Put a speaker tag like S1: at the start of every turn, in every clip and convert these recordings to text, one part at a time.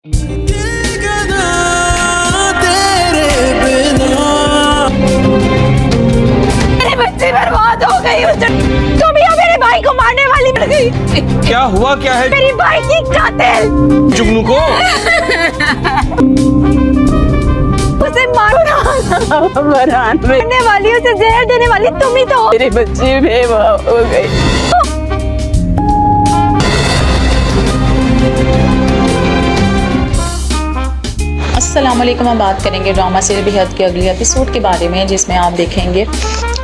S1: मेरे बच्चे बर्बाद हो गई। तुम या मेरे भाई को मारने वाली बन गई।
S2: क्या हुआ, क्या है?
S1: मेरी भाई की कातिल
S2: जुगनू को
S1: उसे मारने वाली, उसे जहर देने वाली तुम ही तो हो। मेरे बच्चे बेवाह हो गए।
S3: अस्सलाम वालेकुम। हम बात करेंगे ड्रामा सीरियल बेहद के अगले एपिसोड के बारे में, जिसमें आप देखेंगे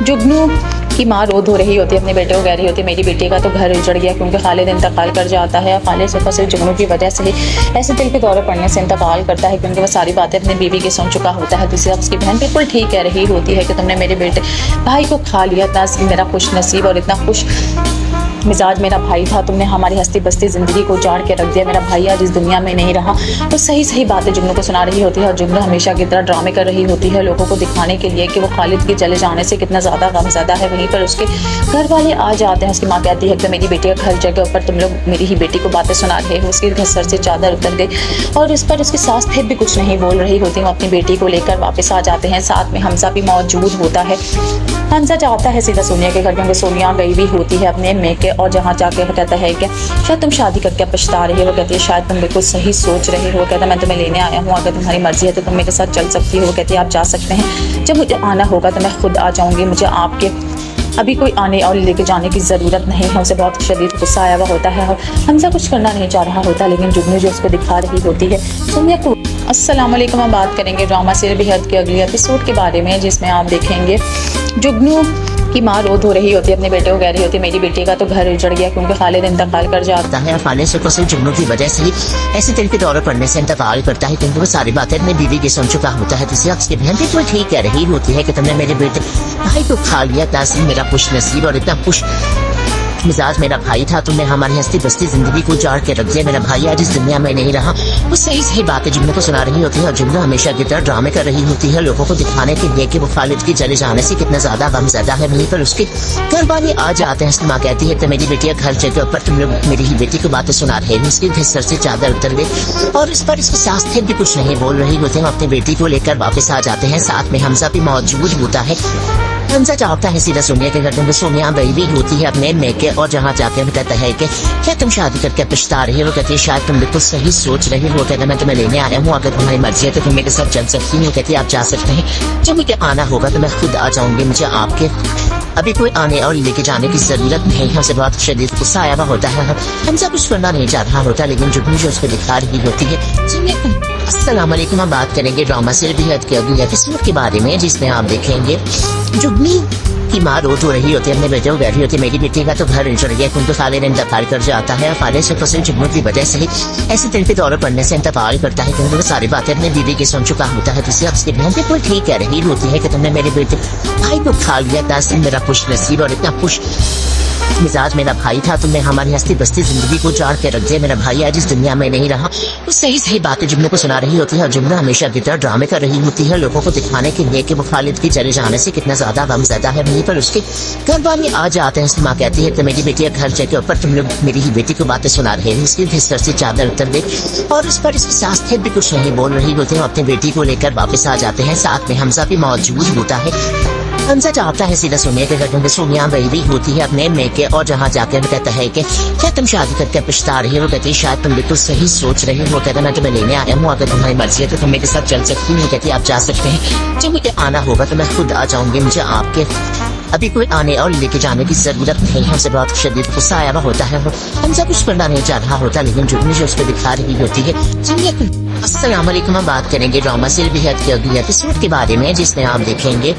S3: जुगनू की माँ रो धो रही होती है, अपने बेटे को कह रही होती है मेरी बेटी का तो घर उजड़ गया क्योंकि खालिद इंतकाल कर जाता है। खालिद सिर्फ जुगनू की वजह से ही ऐसे दिल के दौरे पड़ने से इंतकाल करता है क्योंकि वो सारी बातें अपनी बीवी की सुन चुका होता है। दूसरी तरफ उसकी बहन बिल्कुल ठीक कह रही होती है कि तुमने मेरे बेटे भाई को खा लिया, इतना मेरा खुश नसीब और इतना खुश मिजाज मेरा भाई था, तुमने हमारी हस्ती बस्ती ज़िंदगी को उजाड़ के रख दिया, मेरा भाई आज इस दुनिया में नहीं रहा। तो सही सही बातें जुगनू को सुना रही होती है और जुगनू हमेशा की तरह ड्रामे कर रही होती है लोगों को दिखाने के लिए कि वो खालिद के चले जाने से कितना ज़्यादा गमज़दा है। वहीं पर उसके घर वाले आ जाते हैं। उसकी माँ कहती है कि मेरी बेटी का घर जगह पर तुम लोग मेरी ही बेटी को बातें सुना रहे हो। उसके घर सर से चादर उतर गई और इस पर उसकी सास फिर भी कुछ नहीं बोल रही होती। वो अपनी बेटी को लेकर वापस आ जाते हैं। साथ में हमजा भी मौजूद होता है। हमजा जाता है सीधा सोनिया के घर क्योंकि सोनिया गई भी होती है अपने मेके, और जहाँ जाके कहता है कि शायद तुम शादी करके पछता रही हो। वो कहती है शायद तुम बिल्कुल सही सोच रहे हो। कहता है मैं तुम्हें लेने आया हूँ, अगर तुम्हारी मर्जी है तो तुम मेरे साथ चल सकती हो। वो कहती है आप जा सकते हैं, जब मुझे आना होगा तो मैं खुद आ जाऊँगी, मुझे आपके अभी कोई आने और लेके जाने की ज़रूरत नहीं है। उसे बहुत शदीद गुस्सा आया हुआ होता है और हमजा कुछ करना नहीं चाह रहा होता, लेकिन जुगनू जो उसको दिखा रही होती है सोनिया को। अस्सलाम वालेकुम। हम बात करेंगे ड्रामा सीरियल बेहद के अगले एपिसोड के बारे में, जिसमें आप देखेंगे जुगनू की माँ रो धो रही होती है, अपने बेटे को कह रही होती है मेरी बेटी का तो घर उजड़ गया क्योंकि खालिद इंतकाल कर जाता
S4: है। खालिद सिर्फ जुगनू की वजह से ही ऐसे दिल के दौरे पड़ने से इंतकाल करता है क्योंकि वो सारी बातें अपनी बीवी की सुन चुका होता है। दूसरी उसकी बहन बिल्कुल ठीक कह रही होती है कि तुमने मेरे बेटे भाई को खा लिया, तासीर मेरा खुश नसीब और इतना खुश मिजाज मेरा भाई था, तुमने हमारी हस्ती बस्ती जिंदगी को उजाड़ के रख दिया, मेरा भाई आज इस दुनिया में नहीं रहा। वो सही सही बातें जुगनू को सुना रही होती है और जुगनू हमेशा की तरह ड्रामे कर रही होती है लोगों को दिखाने के लिए कि वो खालिद के चले जाने से कितना ज्यादा गमज़दा है। वहीं पर उसके घर वाले आ जाते हैं। उसकी माँ कहती है कि मेरी बेटी घर जगह पर तुम लोग मेरी ही बेटी को बातें सुना रहे हैं। उसके घर सर से चादर उतर गई और इस पर इसकी सास फिर भी कुछ नहीं बोल रही होती है। अपनी बेटी को लेकर वापस आ जाते हैं। साथ में हमजा भी मौजूद होता है। हमजा चाहता है सीधा सोनिया के घर में, सोनिया गई भी होती है अपने मेके, और जहाँ जाके कहता है कि क्या तुम शादी करके पछता रही हो। वो कहती है शायद तुम बिल्कुल सही सोच रही हो। कहता है मैं तुम्हें लेने आया हूँ, अगर तुम्हारी मर्जी है तो तुम मेरे साथ चल सकती हो। कहती है आप जा सकते हैं, जब मुझे आना होगा तो मैं खुद आ जाऊंगी, मुझे आपके अभी कोई आने और लेके जाने की जरूरत नहीं है। हमसे बहुत शदीद गुस्सा आया हुआ होता है। हमसे कुछ करना नहीं चाह रहा होता, लेकिन जुगनू जो उसको दिखा रही होती है। अस्सलाम वालेकुम। हम बात करेंगे ड्रामा सीरियल बेहद के अगले एपिसोड के बारे में, जिसमें आप देखेंगे जुगनू की माँ रो धो रही होती है, अपने बेटे को कह रही होती है मेरी बेटी का तो घर उजड़ गया क्योंकि खालिद इंतकाल कर जाता है। खालिद सिर्फ जुगनू की वजह से ही ऐसे दिल के दौरे पड़ने से इंतकाल करता है क्योंकि वो सारी बातें अपनी बीवी की सुन चुका होता है। दूसरी उसकी बहन बिल्कुल ठीक कह रही होती है कि तुमने मेरे बेटे भाई को खा लिया, तासीर मेरा खुश नसीब और इतना खुश मिजाज मेरा भाई था, तुमने हमारी हस्ती बस्ती जिंदगी को उजाड़ के रख दिया, मेरा भाई आज इस दुनिया में नहीं रहा। वो सही सही बातें जुगनू को सुना रही होती है और जुगनू हमेशा की तरह ड्रामे कर रही होती है लोगों को दिखाने के लिए कि वो खालिद के चले जाने से कितना ज्यादा गमज़दा है। वहीं पर उसके घर वाले आ जाते हैं। उसकी माँ कहती है कि मेरी बेटी घर जगह पर तुम लोग मेरी ही बेटी को बातें सुना रहे हैं। उसके सर से चादर उतर गई और उस पर इसकी सास फिर भी कुछ नहीं बोल रही होती है। अपनी बेटी को लेकर वापस आ जाते हैं। साथ में हमजा भी मौजूद होता है। हमजा चाहता है सीधा सोनिया के घर में, सोनिया गई भी होती है अपने मेके, और जहाँ जाकर कहता है कि क्या तुम शादी करके पछता रही हो। कहती है शायद तुम बिल्कुल सही सोच रही हो। कहता मैं तुम्हें लेने आया हूँ, अगर तुम्हारी मर्जी है तो तुम मेरे साथ चल सकती हो। कहती है आप जा सकते हैं, जब मुझे आना होगा तो मैं खुद आ जाऊंगी, मुझे आपके अभी कोई आने और लेके जाने की जरूरत नहीं है। हमसे बहुत शदीद गुस्सा आया हुआ होता है। हमसे कुछ करना नहीं चाह रहा होता, लेकिन जुगनू जो उसको दिखा रही होती है। अस्सलाम वालेकुम। हम बात करेंगे ड्रामा सीरियल बेहद के अगले एपिसोड के बारे में, जिसमें आप देखेंगे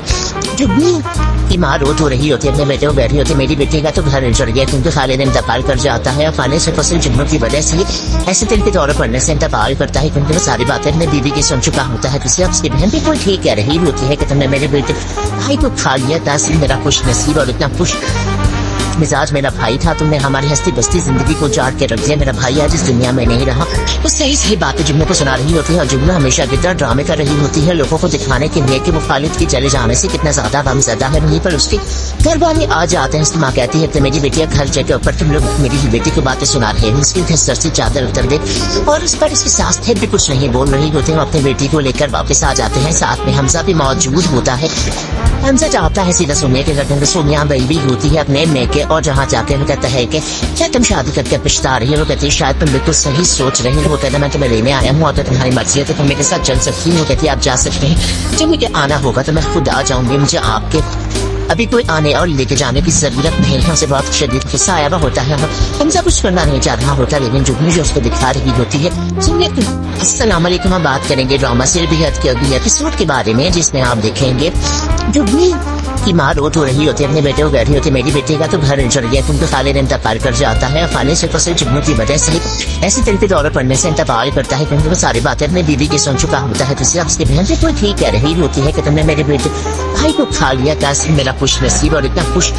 S4: जुगनू की माँ रो धो रही होती है, अपने बेटे को कह रही होती है मेरी बेटी का तो घर उजड़ गया क्योंकि खालिद इंतकाल कर जाता है। खालिद सिर्फ जुगनू की वजह से ही ऐसे दिल के दौरे पड़ने से इंतकाल करता है क्योंकि वो सारी बातें अपने बीवी की सुन चुका होता है। दूसरी उसकी बहन बिल्कुल ठीक कह रही होती है कि तुमने मेरे बेटे भाई को खा लिया, तासीर मेरा खुश नसीब और इतना खुश मिजाज मेरा भाई था, तुमने हमारी हस्ती बस्ती जिंदगी को उजाड़ के रख दिया। मेरा भाई आज इस दुनिया में नहीं रहा। वो सही सही बातें जुम्मों को सुना रही होती है और जुम्मन हमेशा की तरह ड्रामे कर रही होती है, लोगों को दिखाने के लिए कि मुखालिफ की चले जाने से कितना ज्यादा गमज़दा है। वहीं पर उसके घर वाले आ जाते हैं। माँ कहती है कि मेरी बेटिया घर के ऊपर तुम लोग मेरी ही बेटी को बातें सुना रहे हैं। उसकी सर से चादर उतर दे और उस पर इसके सास थे भी कुछ नहीं बोल रही होते हैं। अपनी बेटी को लेकर वापस आ जाते हैं। साथ में हमजा भी मौजूद होता है। हमजा चाहता है सीधा सोनिया के घर में। सोनिया बेबी होती है अपने मेके और जहाँ जाके वो कहता है कि क्या तुम शादी करके पछता रही हो। वो कहती है शायद तुम बिल्कुल सही सोच रही हो। वो कहता मैं तुम्हें लेने आया हूँ, अगर तुम्हारी मर्जी है तो तुम मेरे साथ चल सकती हो। वो कहती है आप जा सकते हैं, जब मुझे आना होगा तो मैं खुद आ जाऊंगी। मुझे आपके अभी कोई आने और लेके जाने की जरूरत नहीं है। उसे बहुत शदीद गुस्सा आया हुआ होता है। हमजा कुछ करना नहीं चाह रहा होता, लेकिन जुगनू जो उसको दिखा रही होती है। अस्सलाम वालेकुम, हम बात करेंगे ड्रामा सीरियल बेहद के अगले एपिसोड के बारे में, जिसमें आप देखेंगे जुगनू की माँ रोट हो रही होती है, अपने बेटे को कह रही होती है मेरी बेटी का तो घर उजड़ गया क्योंकि खाले ने इंतकाल कर जाता है। खाले से तो सिर्फ जुगनू की वजह से ऐसी दिल के दौरे पड़ने से इंतकाल करता है क्योंकि वो सारी बातें अपनी बीवी की सुन चुका होता है। दूसरी उसकी बहन से कोई ठीक कह रही होती है कि तुमने मेरे बेटे भाई को खा लिया। कैसे मेरा खुश नसीब और इतना खुश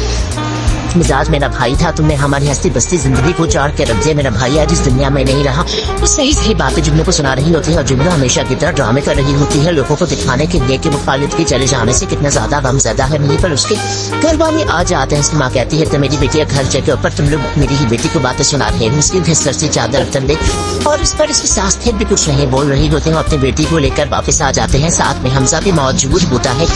S4: मिजाज मेरा भाई था, तुमने हमारी हस्ती बस्ती जिंदगी को उजाड़ के रख दिया। मेरा भाई आज इस दुनिया में नहीं रहा। वो सही सही बातें जुम्मन को सुना रही होती है और जुम्मन हमेशा की तरह ड्रामे कर रही होती है, लोगों को दिखाने के लिए कि मुखालिफ के चले जाने से कितना ज्यादा गमज़दा है। वहीं पर उसके घर वाले आ जाते हैं। उसकी माँ कहती है कि मेरी बेटी घर के ऊपर तुम लोग मेरी ही बेटी को बातें सुना रहे हैं। उसकी सर से चादर उतर ले और इस पर इसकी सास थे भी कुछ नहीं बोल रही होती है। अपनी बेटी को लेकर वापस आ जाते हैं। साथ में हमजा भी मौजूद होता है।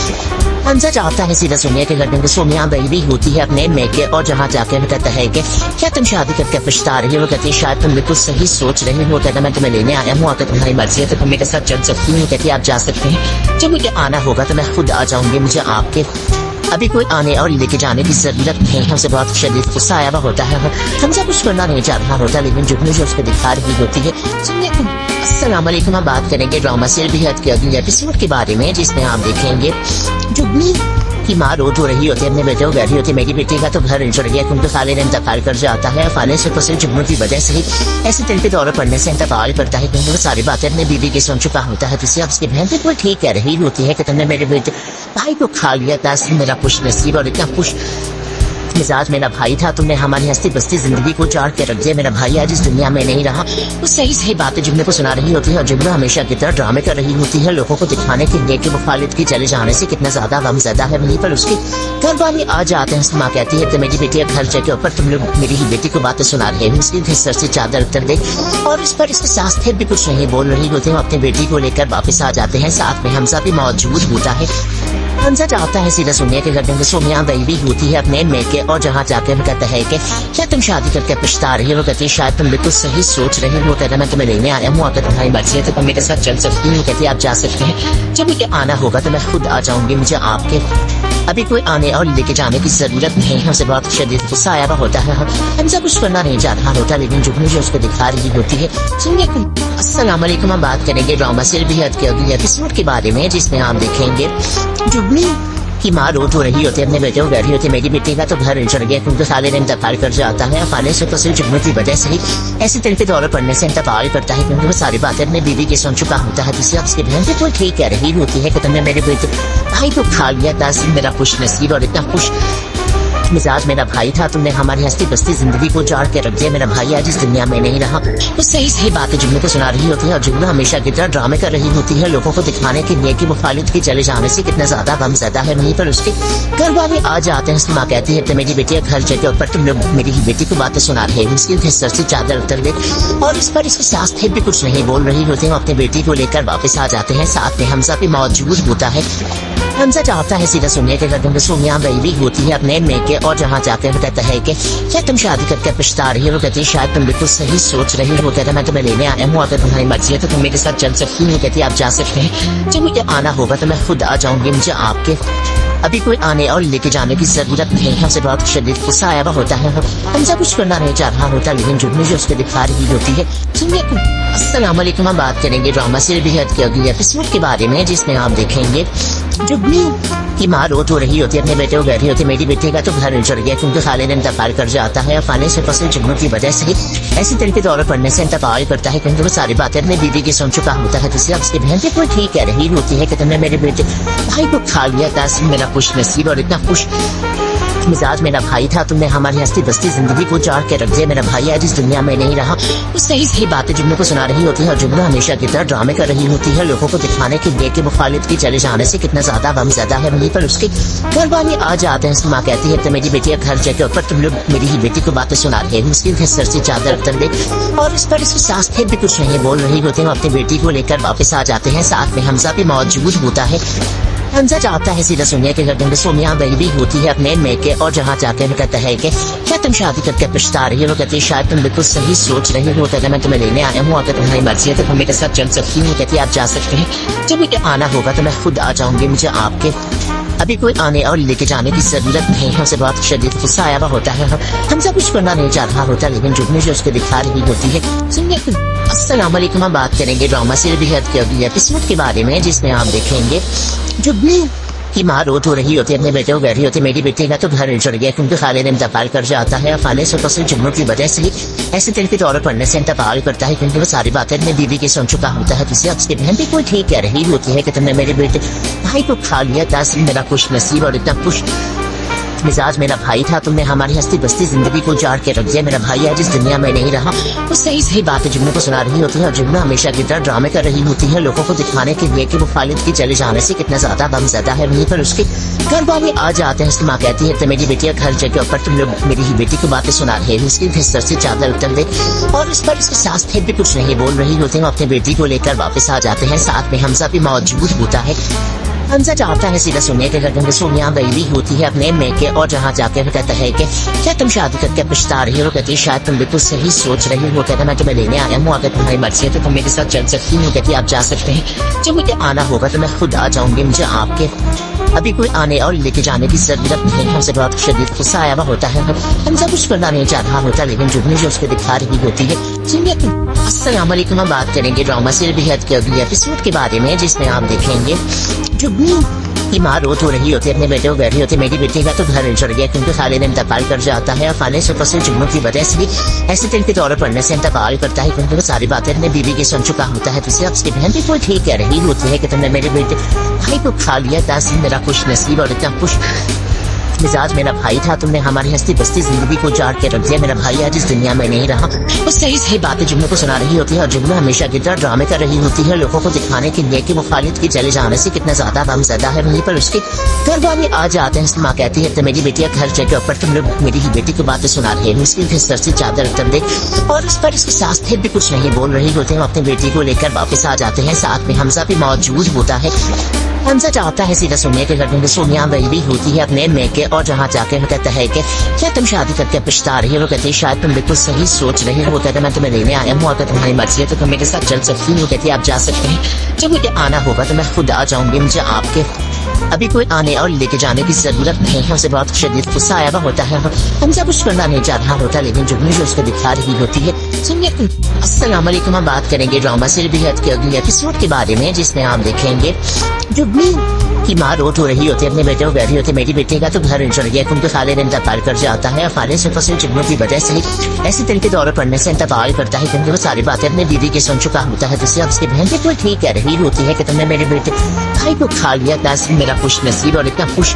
S4: हमजा चाहता है सीधा सोनिया के घर में। सोनिया बेबी होती है अपने मेके और जहाँ जाके कहता है कि क्या तुम शादी करके पछता रही हो। वो कहती है शायद तुम बिल्कुल सही सोच रही हो। कहता मैं तुम्हें लेने आया हूँ, अगर तुम्हारी मर्जी है तो तुम मेरे साथ चल सकती हो। कहती है आप जा सकते हैं, जब मुझे आना होगा तो मैं खुद आ जाऊंगी। मुझे आपके अभी कोई आने और लेके जाने की जरूरत नहीं है। उसे बहुत शदीद गुस्सा आया हुआ होता है। हमजा कुछ करना नहीं चाह रहा होता, लेकिन जुगनू जो उसको दिखा रही होती है। अस्सलाम वालेकुम, हम बात करेंगे ड्रामा सीरियल बेहद के अगले एपिसोड के बारे में, जिसमें आप देखेंगे जुगनू की माँ रोट हो रही होती है, अपने बेटे को कह रही होती है मेरी बेटी का तो घर उजड़ गया क्योंकि खाले ने इंतकाल कर जाता है। खाले से तो सिर्फ जुगनू की वजह से ही ऐसे दिल के दौरे पड़ने से इंतकाल करता है क्योंकि वो सारी बातें अपनी बीवी की सुन चुका होता है। दूसरी उसकी बहन भी कोई ठीक कह रही होती है कि तुमने मेरे बेटे भाई को खा लिया। कैसे मेरा खुश नसीब और इतना खुश मिजाज मेरा भाई था, तुमने हमारी हस्ती बस्ती जिंदगी को उजाड़ के रख दिया। मेरा भाई आज इस दुनिया में नहीं रहा। वो सही सही बातें जुम्मन को सुना रही होती है और जुम्मन हमेशा की तरह ड्रामे कर रही होती है, लोगों को दिखाने के लिए कि मुखालिफ की चले जाने से कितना ज्यादा गमज़दा है। वहीं पर उसके घर वाले आ जाते हैं। उसकी माँ कहती है कि मेरी बेटी घर के ऊपर तुम लोग मेरी ही बेटी को बातें सुना रहे हैं। उसकी सर से चादर उतर दे और इस पर इसके सास थे भी कुछ नहीं बोल रही होती है। अपनी बेटी को लेकर वापस आ जाते हैं। साथ में हमजा भी मौजूद होता है। हमजा चाहता है सीधा सोनिया के घर में। सोनिया बेबी होती है अपने मेके और जहाँ जाके कहता है कि क्या तुम शादी करके पछता रही हो। वो कहती है शायद तुम बिल्कुल सही सोच रही हो। कहता मैं तुम्हें लेने आया हूँ, अगर तुम्हारी मर्जी है तो तुम मेरे साथ चल सकती हो। कहती है आप जा सकते हैं, जब मुझे आना होगा तो मैं खुद आ जाऊंगी। मुझे आपके अभी कोई आने और लेके जाने की जरूरत नहीं है। उसे बहुत शदीद गुस्सा आया हुआ होता है। हमजा कुछ करना नहीं चाह रहा होता, लेकिन जुगनू जो उसको दिखा रही होती है। अस्सलाम वालेकुम, हम बात करेंगे ड्रामा सीरियल बेहद के अगले एपिसोड के बारे में, जिसमें आप देखेंगे जुगनू की माँ रोट हो रही होती है, अपने बेटे को कह रही होती है मेरी बेटी का तो घर उजड़ गया क्योंकि खाले ने इंतकाल कर जाता है। खाले से तो सिर्फ जुगनू की वजह से ही ऐसे दिल के दौरे पड़ने से इंतकाल करता है क्योंकि वो सारी बातें अपनी बीवी की सुन चुका होता है। दूसरी उसकी बहन भी कोई ठीक कह रही होती है कि तुमने मेरे बेटे भाई को खा लिया। कैसे मेरा खुश नसीब और इतना खुश मिजाज मेरा भाई था, तुमने हमारी हस्ती बस्ती जिंदगी को उजाड़ के रख दिया। मेरा भाई आज इस दुनिया में नहीं रहा। वो सही सही बातें जुम्मन को सुना रही होती है और जुम्मन हमेशा की तरह ड्रामे कर रही होती है, लोगों को दिखाने के लिए कि मुखालिफ के चले जाने से कितना ज्यादा गमज़दा है। वहीं पर उसके घर वाले आ जाते हैं। उसकी माँ कहती है कि मेरी बेटी घर के ऊपर तुम लोग मेरी ही बेटी को बातें सुना रहे हैं। उसकी सर से चादर उतर दे और इस पर इसकी सास थे भी कुछ नहीं बोल रही होती है। अपनी बेटी को लेकर वापस आ जाते हैं। साथ में हमजा भी मौजूद होता है। हमजा चाहता है सीधा सोनिया के घर में। सोनिया बेबी होती है अपने मेके और जहाँ जाकर कहता है कि क्या तुम शादी करके पछता रही हो। वो कहती है शायद तुम बिल्कुल सही सोच रही हो। कहता मैं तुम्हें लेने आया हूँ, अगर तुम्हारी मर्जी है तो तुम मेरे साथ चल सकती हो। कहती है आप जा सकते हैं, जब मुझे आना होगा तो मैं खुद आ जाऊंगी। मुझे आपके अभी कोई आने और लेके जाने की जरूरत नहीं है। उसे बहुत शदीद गुस्सा आया हुआ होता है। हमजा कुछ करना नहीं चाह रहा होता, लेकिन जुगनू जो उसको दिखा रही होती है। अस्सलाम वालेकुम, हम बात करेंगे ड्रामा सीरियल बेहद के अगले एपिसोड के बारे में, जिसमें आप देखेंगे जुगनू की माँ रोट हो रही होती है, अपने बेटे को कह रही होती है मेरी बेटी का तो घर उजड़ गया क्योंकि खाले ने इंतकाल कर जाता है। खाले से तो सिर्फ जुगनू की वजह से ही ऐसी दिल के दौरे पड़ने से इंतकाल करता है क्योंकि वो सारी बातें अपनी बीवी की सुन चुका होता है। दूसरी उसकी बहन भी कोई ठीक कह रही होती है कि तुमने मेरे बेटे भाई को खा लिया। कैसे मेरा खुश नसीब और इतना खुश मिजाज मेरा भाई था, तुमने हमारी हस्ती बस्ती जिंदगी को उजाड़ के रख दिया। मेरा भाई आज इस दुनिया में नहीं रहा। वो सही सही बातें जुम्मों को सुना रही होती है और जुम्मों हमेशा की तरह ड्रामे कर रही होती है, लोगों को दिखाने के लिए कि मुखालिफ की चले जाने से कितना ज्यादा गमज़दा है। वहीं पर उसके घर वाले आ जाते हैं। उसकी माँ कहती है तो मेरी बेटी घर जगह ऊपर तुम लोग मेरी ही बेटी को बातें सुना रहे हैं। मुश्किल है सर से चादर तन ले और इस पर इसकी सास फिर भी कुछ नहीं बोल रही होती है। अपनी बेटी को लेकर वापस आ जाते हैं। साथ में हमजा भी मौजूद होता है। हमजा चाहता है सीधा सोनिया के घर में सोनिया बेबी होती है अपने मेके और जहाँ जाके वो कहता है कि क्या तुम शादी करके पछता रही हो। वो कहती है शायद तुम बिल्कुल सही सोच रही हो। कहता मैं तुम्हें लेने आया हूँ, अगर तुम्हारी मर्जी है तो तुम मेरे साथ चल सकती हो। कहती है आप जा सकते हैं, जब मुझे आना होगा तो मैं खुद आ जाऊंगी। मुझे आपके अभी कोई आने और लेके जाने की जरूरत नहीं है। उसे बहुत शदीद गुस्सा आया हुआ होता है। हमजा कुछ करना नहीं चाह रहा होता, लेकिन जुगनू जो उसको दिखा रही होती है। अस्सलाम वालेकुम, हम बात करेंगे ड्रामा से बेहद के अगली एपिसोड के बारे में, जिसमें आप देखेंगे जुगनू की माँ रोत हो रही होती है, अपने बेटे को कह रही होती है मेरी बेटी का तो घर उजड़ गया क्योंकि खालिद इंतकाल कर जाता है। खालिद से सिर्फ जुगनू की वजह से ही ऐसे दिल के तौर पर पढ़ने से इंतकाल करता है, क्योंकि वो सारी बातें अपने बीवी की सुन चुका होता है। किसी उसकी बहन भी कोई ठीक कह रही होती है कि तुमने मेरे बेटे भाई को खा लिया। तासीर मेरा खुश नसीब और इतना खुश मिजाज मेरा भाई था, तुमने हमारी हस्ती बस्ती जिंदगी को उजाड़ के रख दिया। मेरा भाई आज इस दुनिया में नहीं रहा। वो सही सही बातें जुगनू को सुना रही होती है और जुगनू हमेशा की तरह ड्रामे कर रही होती है, लोगों को दिखाने के लिए कि वो खालिद की चले जाने से कितना ज्यादा गमज़दा है। वहीं पर उसके घर वाले आ जाते हैं। उसकी माँ कहती है तो मेरी बेटी घर जगह ऊपर तुम लोग मेरी ही बेटी को बातें सुना रहे हैं। उसकी सर से चादर उतर दे और इस पर उसकी सास फिर भी कुछ नहीं बोल रही होती है। अपनी बेटी को लेकर वापस आ जाते हैं। साथ में हमजा भी मौजूद होता है। हमजा चाहता है सीधा सोनिया के घर में सोनिया बेबी होती है अपने मेके और जहाँ जाके वो कहता है कि क्या तुम शादी करके पछता रही हो। वो कहती है शायद तुम बिल्कुल सही सोच रही हो। कहता मैं तुम्हें लेने आया हूँ, अगर तुम्हारी मर्जी है तो तुम मेरे साथ चल सकती हो। कहती आप जा सकते हैं, जब मुझे आना होगा तो मैं खुद आ जाऊंगी। मुझे आपके अभी कोई आने और लेके जाने की जरूरत नहीं है। उसे बहुत शदीद गुस्सा आया हुआ होता है। हमजा कुछ करना नहीं चाह रहा होता, लेकिन जुगनू जो उसको दिखा रही होती है। अस्सलाम वालेकुम, हम बात करेंगे ड्रामा से बेहद के अगली एपिसोड के बारे में, जिसमें आप देखेंगे जुगनू की माँ रोत हो रही होती है, अपने बेटे को कह रही होती है मेरी बेटी का तो घर उजड़ गया क्योंकि खालिद इंतकाल कर जाता है। और खालिद से जुगनू की वजह से ऐसे दिल के तौर पर पढ़ने से इंतकाल करता है, क्योंकि वो सारी बातें अपने बीवी की सुन चुका होता है। तो उसकी बहन भी कोई ठीक कह रही होती है कि तुमने मेरे बेटे भाई को खा लिया। तासीर मेरा खुश नसीब और इतना खुश मिजाज मेरा भाई था, तुमने हमारी हस्ती बस्ती जिंदगी को उजाड़ के रख दिया। मेरा भाई आज इस दुनिया में नहीं रहा। वो सही सही बातें जुगनू को सुना रही होती है और जुगनू हमेशा की तरह ड्रामे कर रही होती है, लोगों को दिखाने के लिए कि वो खालिद के चले जाने से कितना ज्यादा गमज़दा है। वहीं पर उसके घर वाले आ जाते हैं। उसकी माँ कहती है तो मेरी बेटी घर जगह ऊपर तुम लोग मेरी ही बेटी को बातें सुना रहे हैं। उसकी सर से चादर उतर दे और इस पर उसकी सास फिर भी कुछ नहीं बोल रही होती है। अपनी बेटी को लेकर वापस आ जाते हैं। साथ में हमजा भी मौजूद होता है। हमजा चाहता है सीधा सोनिया के घर में सोनिया बेबी होती है अपने मेके और जहाँ जाके वो कहता है कि क्या तुम शादी करके पछता रही हो। वो कहती है शायद तुम बिल्कुल सही सोच रही हो। वो कहता है मैं तुम्हें लेने आया हूँ, अगर तुम्हारी मर्जी है तो तुम मेरे साथ चल सकती हो। कहती है आप जा सकते हैं, जब मुझे आना होगा तो मैं खुद आ जाऊंगी। मुझे आपके अभी कोई आने और लेके जाने की जरूरत नहीं है। उसे बहुत शदीद गुस्सा आया हुआ होता है। हमजा कुछ करना नहीं चाह रहा होता, लेकिन जुगनू जो उसको दिखा रही होती है। अस्सलाम वालेकुम, हम बात करेंगे ड्रामा से बेहद के अगली एपिसोड के बारे में, जिसमें आप देखेंगे जुगनू की माँ रोत हो रही होती है, अपने बेटे को कह रही होती है मेरी बेटी का तो घर उजड़ गया क्योंकि खालिद इंतकाल कर जाता है। और खालिद सिर्फ जुगनू की वजह से ही ऐसे दिल के दौर पर पढ़ने से इंतकाल करता है, क्योंकि वो सारी बातें अपने बीवी की सुन चुका होता है। जिससे उसकी बहन भी कोई ठीक कह रही होती है कि तुमने मेरे बेटे भाई को खा लिया। तासीर मेरा खुश नसीब और इतना खुश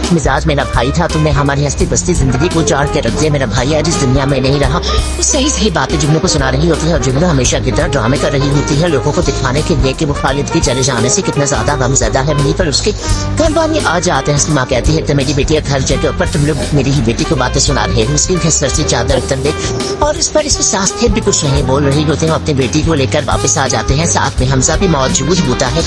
S4: मिजाज मेरा भाई था, तुमने हमारी हस्ती बस्ती जिंदगी को उजाड़ के रख दिया। मेरा भाई आज इस दुनिया में नहीं रहा। वो सही सही बातें जुगनू को सुना रही होती है और जुगनू हमेशा की तरह ड्रामे कर रही होती है, लोगों को दिखाने के लिए कि वो खालिद के चले जाने से कितना ज्यादा गमज़दा है। वहीं पर उसके घर वाले आ जाते हैं। उसकी माँ कहती है तो मेरी बेटी घर जगह ऊपर तुम लोग मेरी ही बेटी को बातें सुना रहे हैं। उसकी सर से चादर उतर दे और इस पर इसकी सास फिर भी कुछ नहीं बोल रही होती है। अपनी बेटी को लेकर वापस आ जाते हैं। साथ में हमजा भी मौजूद होता है।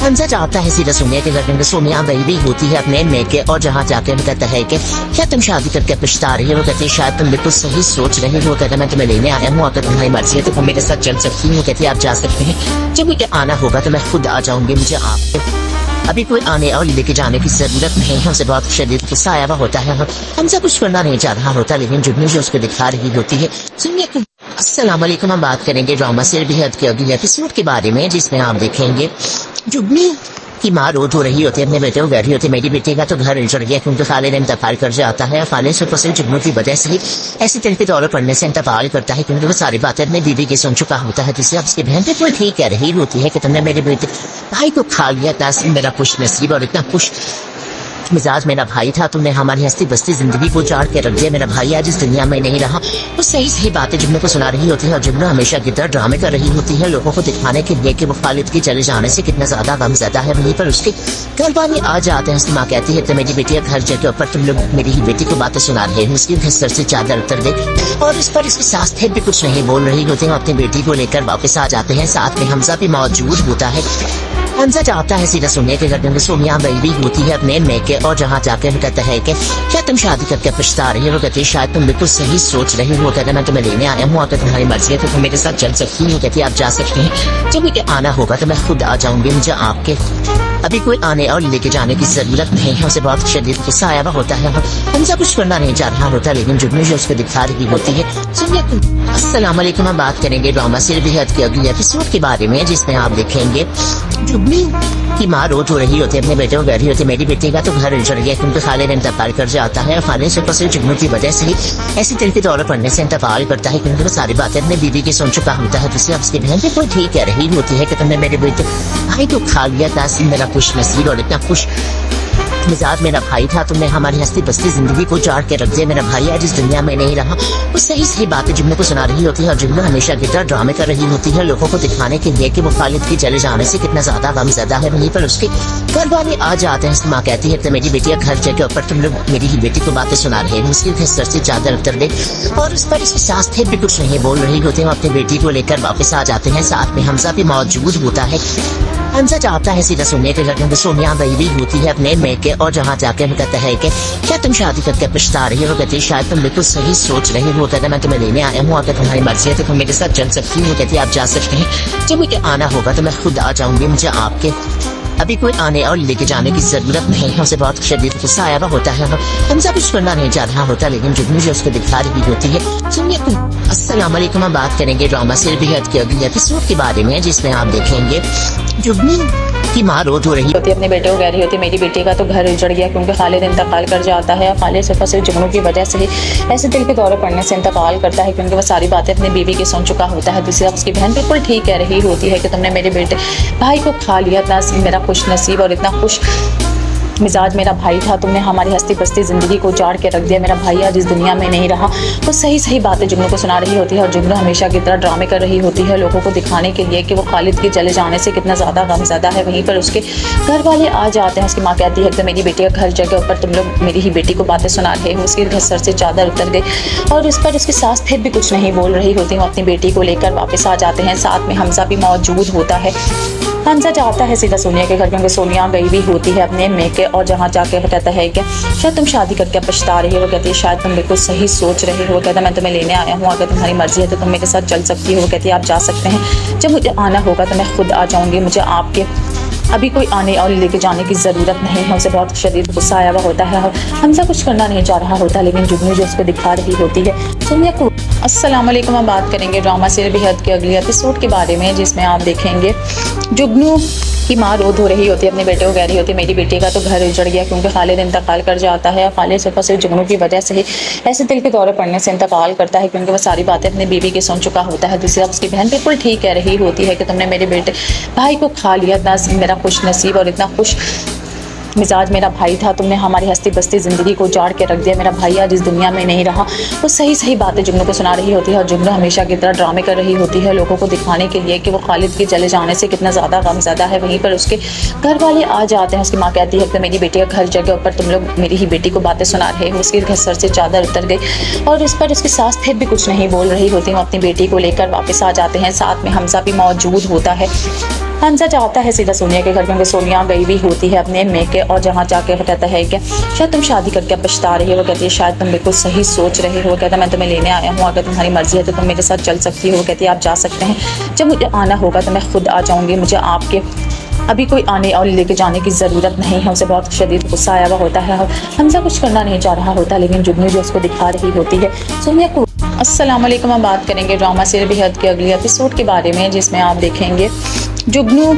S4: हमजा चाहता है सीधा सोनिया के घर में सोनिया बेबी होती है अपने मेके और जहाँ जाके वो कहता है कि क्या तुम शादी करके पछता रही हो। वो कहती है शायद तुम बिल्कुल सही सोच रही हो। कहता मैं तुम्हें लेने आया हूँ, अगर तुम्हारी मर्जी है तो तुम मेरे साथ चल सकती हो। कहती आप जा सकते हैं, जब मुझे आना होगा तो मैं खुद आ जाऊंगी। मुझे आपके अभी कोई आने और लेके जाने की जरूरत नहीं है। उसे बहुत शदीद गुस्सा आया हुआ होता है। हमजा कुछ करना नहीं चाह रहा होता, लेकिन जुगनू जो उसको दिखा रही होती है। अस्सलाम वालेकुम, हम बात करेंगे ड्रामा से बेहद के अगली एपिसोड के बारे में, जिसमें आप देखेंगे जुगनू की माँ रोत हो रही होती है, अपने बेटे को कह रही होती है मेरी बेटी का तो घर उजड़ गया क्योंकि खालिद इंतकाल कर जाता है। और खालिद सिर्फ जुगनू की वजह से ही ऐसे दिल के तौर पर पढ़ने से इंतकाल करता है, क्योंकि वो सारी बातें अपने बीवी की सुन चुका होता है। जिससे उसकी बहन भी कोई ठीक कह रही होती है कि तुमने मेरे बेटे भाई को खा लिया। तासीर मेरा खुश नसीब और इतना खुश मिजाज मेरा भाई था, तुमने हमारी हंसती बस्ती जिंदगी को उजाड़ के रख दिया। मेरा भाई आज इस दुनिया में नहीं रहा। वो सही सही बातें जुम्मे को सुना रही होती है और जुम्मे हमेशा की तरह ड्रामे कर रही होती है, लोगों को दिखाने के लिए कि वो खालिद के चले जाने से कितना ज्यादा गमज़दा है। वहीं पर उसके घर वाले आ जाते हैं। उसकी माँ कहती है, तो मेरी बेटी है, घर जगह ऊपर तुम लोग मेरी ही बेटी को बातें सुना रहे हैं। उसकी सर से चादर उतर गई और इस पर इसकी सास फिर भी कुछ नहीं बोल रही होती है। अपनी बेटी को लेकर वापस आ जाते हैं। साथ में हमजा भी मौजूद होता है। हमजा जाता है सीधा सोनिया के घर में। सोनिया गई होती है अपने मैके और जहाँ जाकर कहता है कि क्या तुम शादी करके पछता रही हो? वो कहती है शायद तुम बिल्कुल सही सोच रही हो। कहते मैं तुम्हें लेने आया हूँ, अगर तुम्हारी मर्जी है तो तुम मेरे साथ चल सकती हो। कहती आप जा सकते हैं, जब मुझे आना होगा तो मैं खुद आ जाऊंगी। मुझे आपके अभी कोई आने और लेके जाने की जरूरत नहीं है। उसे बहुत शदीद गुस्सा आया हुआ होता है। हमजा कुछ करना नहीं चाह रहा होता, लेकिन जुगनू जो उसको दिखा रही होती है। अस्सलाम वालेकुम, हम बात करेंगे ड्रामा सीरियल बेहद के अगले एपिसोड के बारे में, जिसमें आप देखेंगे जुगनू की माँ रोज हो रही होती है, अपने बेटे को कह रही होती है मेरी बेटी का तो घर उजड़ गया क्योंकि खालिद इंतकाल कर जाता है। और खालिद से सिर्फ जुगनू की वजह से ही ऐसी दिल के दौरे पड़ने से इंतकाल करता है, क्योंकि वो सारी बातें अपने बीवी की सुन चुका होता है। जिससे उसकी बहन भी कोई ठीक कह रही होती है कि तुमने मेरे बेटे भाई को खा लिया। तासीम मेरा खुश नसीब और इतना खुश मिजाज मेरा भाई था, तुमने हमारी हंसती बस्ती जिंदगी को उजाड़ के रख दिया। मेरा भाई आज इस दुनिया में नहीं रहा। वो सही सही बातें जुम्मे को सुना रही होती है और जुम्मे हमेशा की तरह ड्रामे कर रही होती है, लोगों को दिखाने के लिए कि वो खालिद के चले जाने से कितना ज्यादा गमज़दा है। वहीं पर उसके घर वाले आ जाते हैं। उसकी माँ कहती है, तो मेरी बेटी घर जगह ऊपर तुम लोग मेरी ही बेटी को बातें सुना रहे हैं। उसके सर से चादर उतर गई और उस पर इसकी सास फिर भी कुछ नहीं बोल रही होती है। अपनी बेटी को लेकर वापस आ जाते हैं। साथ में हमजा भी मौजूद होता है। हमजा जाता है सीधा सोनिया के घर में। सोनिया गई होती है अपने मैके और जहाँ जाकर कहता है कि क्या तुम शादी करके पछता रही हो? कहती है शायद तुम बिल्कुल सही सोच रही हो। कहता मैं तुम्हें लेने आया हूँ, अगर तुम्हारी मर्जी है तो तुम मेरे साथ चल सकती हो। कहती आप जा सकते हैं, जब मुझे आना होगा तो मैं खुद आ जाऊंगी। मुझे आपके अभी कोई आने और लेके जाने की जरूरत नहीं है। उसे बहुत शदीद गुस्सा आया हुआ होता है। हमजा कुछ करना नहीं चाह रहा होता, लेकिन जुगनू जो उसको दिखा रही होती है। अस्सलाम वालेकुम, हम बात करेंगे ड्रामा सीरियल बेहद के अगले एपिसोड के बारे में, जिसमें आप देखेंगे जुगनू की माँ रोज हो रही
S3: होती है, अपने बेटे को कह रही होती है मेरी बेटी का तो घर उजड़ गया क्योंकि खालिद इंतकाल कर जाता है। खालिद सिर्फ जुगनू की वजह से ही ऐसे दिल के दौरे पड़ने से इंतकाल करता है, क्योंकि वो सारी बातें अपनी बीवी की सुन चुका होता है। दूसरी उसकी बहन बिल्कुल ठीक कह रही होती है कि तुमने मेरे बेटे भाई को खा लिया। तासीम मेरा खुश नसीब और इतना खुश मिजाज मेरा भाई था, तुमने हमारी हंसती बस्ती जिंदगी को उजाड़ के रख दिया। मेरा भाई आज इस दुनिया में नहीं रहा। वो सही सही बातें जुगनू को सुना रही होती है और जुगनू हमेशा की तरह ड्रामे कर रही होती है, लोगों को दिखाने के लिए कि वो खालिद के चले जाने से कितना ज़्यादा गमज़दा है। वहीं पर उसके घर वाले आ जाते हैं। उसकी माँ कहती है कि मेरी बेटी का घर जगह ऊपर तुम लोग मेरी ही बेटी को बातें सुना रहे हो। उसके सर से चादर उतर गई और इस पर उसकी सास फिर भी कुछ नहीं बोल रही होती। वो अपनी बेटी को लेकर वापस आ जाते हैं। साथ में हमजा भी मौजूद होता है। हमजा जाता है सीधा सोनिया के घर, क्योंकि सोनिया गई भी होती है अपने मैके और जहाँ जाके कहता है कि शायद तुम शादी करके पछता रही हो। वो कहती है शायद तुम बिल्कुल सही सोच रही हो। वो कहता है मैं तुम्हें लेने आया हूँ, अगर तुम्हारी मर्जी है तो तुम मेरे साथ चल सकती हो। वो कहती है आप जा सकते हैं, जब मुझे आना होगा तो मैं खुद आ जाऊँगी। मुझे आपके अभी कोई आने और लेके जाने की ज़रूरत नहीं है। उसे बहुत शदीद गुस्सा आया हुआ होता है और हमजा कुछ करना नहीं चाह रहा होता, लेकिन जुगनू जो उसको दिखा रही होती है। सोनिया को अस्सलाम वालेकुम, हम बात करेंगे ड्रामा सीरियल बेहद के अगले एपिसोड के बारे में, जिसमें आप देखेंगे जुगनू की माँ रोज हो रही होती है, अपने बेटे को कह रही होती है मेरी बेटी का तो घर उजड़ गया क्योंकि खालिद इंतकाल कर जाता है। खालिद सिर्फ जुगनू की वजह से ही ऐसे दिल के दौरे पड़ने से इंतकाल करता है, क्योंकि वो सारी बातें अपनी बीवी की सुन चुका होता है। दूसरी उसकी बहन बिल्कुल ठीक कह रही होती है कि तुमने मेरे बेटे भाई को खा लिया। तासीम मेरा खुश नसीब और इतना खुश मिजाज मेरा भाई था, तुमने हमारी हंसती बस्ती जिंदगी को उजाड़ के रख दिया। मेरा भाई आज इस दुनिया में नहीं रहा। वो सही सही बातें जुगनू को सुना रही होती है और जुगनू हमेशा की तरह ड्रामे कर रही होती है, लोगों को दिखाने के लिए कि वो खालिद के चले जाने से कितना ज़्यादा गमज़दा है। वहीं पर उसके घर वाले आ जाते हैं। उसकी माँ कहती है कि मेरी बेटी का घर जगह ऊपर तुम लोग मेरी ही बेटी को बातें सुना रहे हो। उसके सर से चादर उतर गई और इस पर उसकी सास फिर भी कुछ नहीं बोल रही होती। वो अपनी बेटी को लेकर वापस आ जाते हैं। साथ में हमजा भी मौजूद होता है। हमजा जाता है सीधा सोनिया के घर, क्योंकि सोनिया गई भी होती है अपने मैके और जहाँ जाके कहता है कि शायद तुम शादी करके पछता रही हो। वो कहती है शायद तुम बिल्कुल सही सोच रही हो। कहता मैं तुम्हें लेने आया हूँ, अगर तुम्हारी मर्जी है तो तुम मेरे साथ चल सकती हो। कहती है आप जा सकते हैं, जब मुझे आना होगा तो मैं खुद आ जाऊँगी। मुझे आपके अभी कोई आने और लेके जाने की ज़रूरत नहीं है। उसे बहुत शदीद गुस्सा आया हुआ होता है और हमजा कुछ करना नहीं चाह रहा होता, लेकिन जुगनू जो उसको दिखा रही होती है। सोनिया को अस्सलाम वालेकुम, हम बात करेंगे ड्रामा सीरियल बेहद के अगले एपिसोड के बारे में, जिसमें आप देखेंगे जुगनू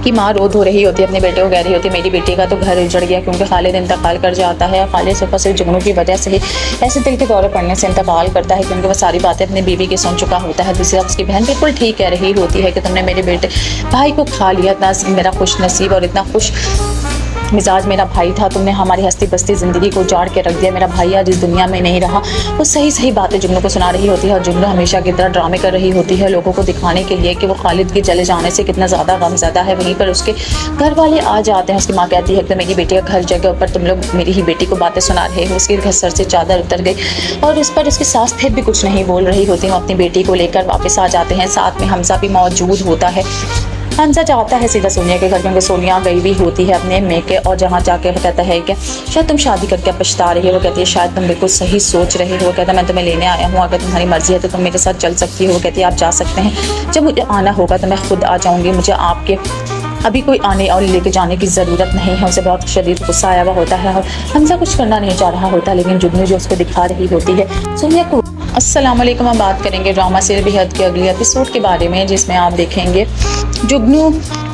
S3: की माँ रोज हो रही होती है, अपने बेटे को कह रही होती है मेरी बेटी का तो घर उजड़ गया क्योंकि खालिद इंतकाल कर जाता है। खालिद सिर्फ जुगनू की वजह से ही ऐसे दिल के दौरे पड़ने से इंतकाल करता है, क्योंकि वो सारी बातें अपनी बीवी की सुन चुका होता है। दूसरी उसकी बहन बिल्कुल ठीक कह रही होती है कि तुमने मेरे बेटे भाई को खा लिया। तासीम मेरा खुश नसीब और इतना खुश मिजाज मेरा भाई था, तुमने हमारी हस्ती बस्ती ज़िंदगी को उजाड़ के रख दिया। मेरा भाई आज इस दुनिया में नहीं रहा। वो सही सही बातें जुगनू को सुना रही होती है और जुगनू हमेशा की तरह ड्रामे कर रही होती है लोगों को दिखाने के लिए कि वो खालिद के चले जाने से कितना ज़्यादा गमज़दा है। वहीं पर उसके घर वाले आ जाते हैं। उसकी माँ कहती है कि मेरी बेटी का घर जगह पर तुम लोग मेरी ही बेटी को बातें सुना रहे हो। उसके घर सर से चादर उतर गई और इस पर उसकी सास फिर भी कुछ नहीं बोल रही होती। वो अपनी बेटी को लेकर वापस आ जाते हैं। साथ में हमजा भी मौजूद होता है। हमजा जाता है सीधा सोनिया के घर, क्योंकि सोनिया गई भी होती है अपने मेके, और जहाँ जाके वो कहता है कि शायद तुम शादी करके पछता रही हो। वो कहती है शायद तुम बिल्कुल सही सोच रहे हो। वो कहता है मैं तुम्हें लेने आया हूँ, अगर तुम्हारी मर्जी है तो तुम मेरे साथ चल सकती हो। वो कहती है आप जा सकते हैं, जब मुझे आना होगा तो मैं खुद आ जाऊँगी। मुझे आपके अभी कोई आने और लेके जाने की ज़रूरत नहीं है। उसे बहुत शदीद गुस्सा आया हुआ होता है और हमजा कुछ करना नहीं चाह रहा होता, लेकिन जुगनू जो उसको दिखा रही होती है सोनिया को। अस्सलाम वालेकुम। हम बात करेंगे ड्रामा सीरियल बेहद के अगले एपिसोड के बारे में, जिसमें आप देखेंगे जुगनू